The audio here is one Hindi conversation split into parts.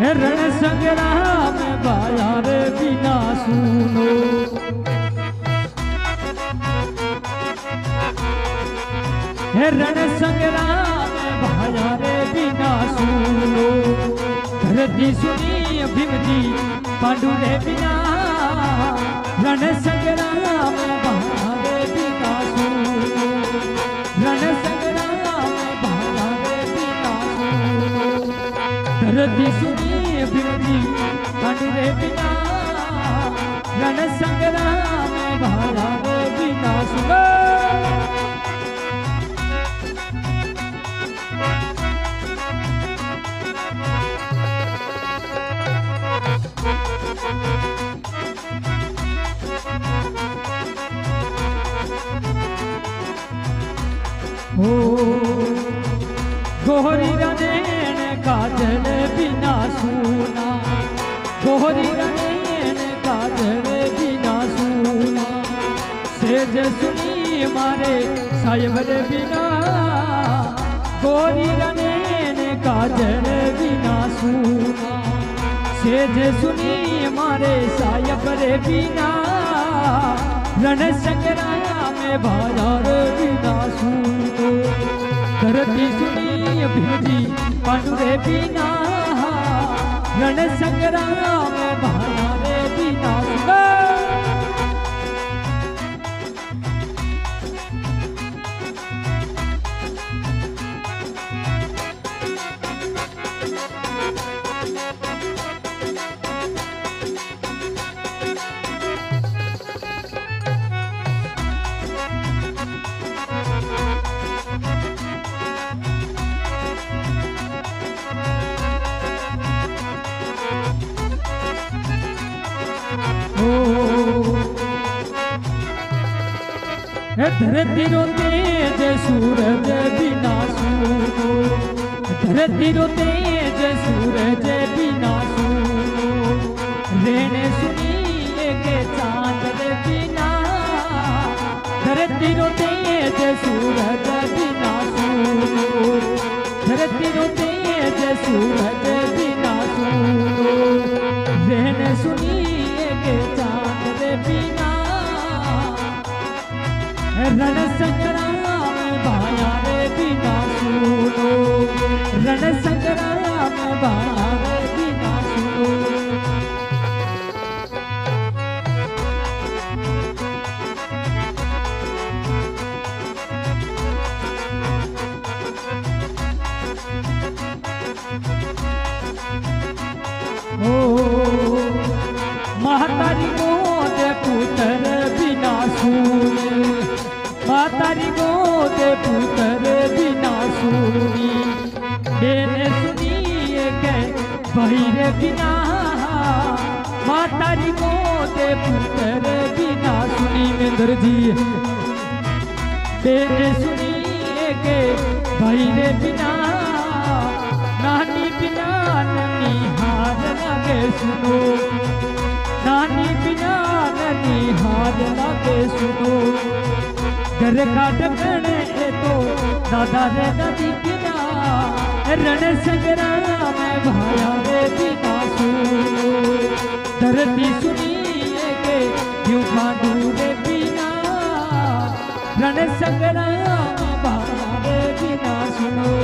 रण संग्राम भाया रे बिना सुनो रण संग्राम भाया रे बिना सुनो धरती सुनी भीम जी पांडु रे बिना रण संग्राम भाया रे बिना सुनो रण संग्राम भाया रे बिना सुनो धरती सुनी भीम जी पांडु रे बिना रण संग्राम भाया रे बिना सुनो गोहरी रनेन काजल बिना सुना गोहरी रनेन काजल बिना सुना सेज सुनी मारे साहिब रे बिना गोहरी रनेन काजल बिना सुना सेज सुनी मारे साहिब रे बिना रण संग्राम भाया रे बिना सुनो धरती सुनी भीजी पांडु रे बिना रण संग्राम भाया रे बिना सुनो धरती रो तेज सूरज बिना सुनो धरती रो तेज सूरज बिना सुनो रेणे सुनी के चांद रे बिना धरती रो तेज सूरज बिना सुनो धरती रो तेज सूरज बिना सुनो रेणे सुनी के चांद रे बिना रण संग्राम भाया रे बिना सुनो रण संग्राम भाया रे बिना सुनो महतारी गोद पुत्र बिना सुने महतारी गोद पुत्र बिना सुनी मैंने सुनी के बहिरे बिना महतारी गोद पुत्र बिना सुनी मेंद्र जी मैंने सुनी के बहिरे बिना नानी बिना ननी हार लगे सुनो नानी बिना ननी हार लगे सुनो घर का ढकने तो दादा रे दादी बिना रण संग्राम भाया रे बिना सुनो धरती सुनी के क्यों पांडु रे बिना रण संग्राम भाया रे बिना सुनो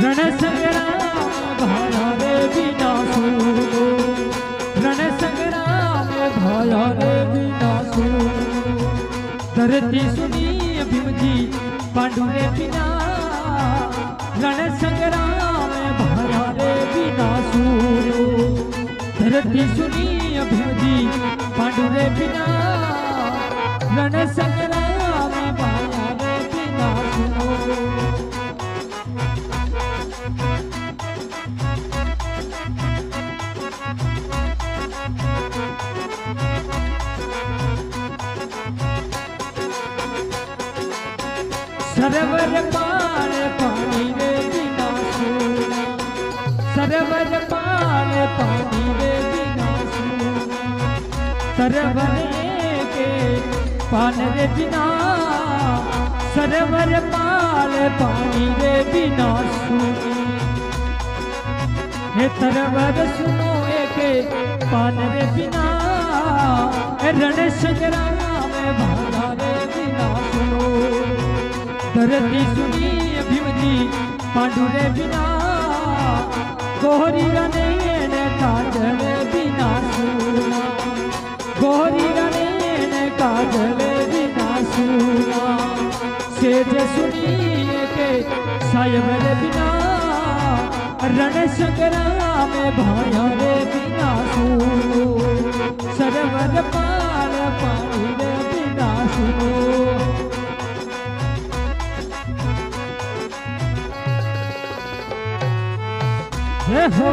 रण संग्राम भाया रे बिना सुनो रण संग्राम भाया रे बिना सुनो धरती सुनी भीम जी पांडु रे बिना रण संग्राम भाया रे बिना सुनो धरती सुनी भीम जी पांडु रे बिना रण संग्राम भाया रे बिना सुनो सरवर पाल पानी रे बिना सूना सरवर पाल पानी रे बिना सूना सरवर के पान रे बिना सरवर पाल पानी रे बिना सूनी हे तरवर सुनो के पान रे बिना रण संग्राम में भागा रे बिना सुनो धरती सुनी भीम जी पांडु रे बिना गोहरी रने ने काजल बिना सुना गोहरी रने ने काजल बिना सुना सेज सुनी के सायब रे बिना रण संग्राम में भाया रे बिना सुनो सरवर पाल पानी रे बिना सुनो हे हो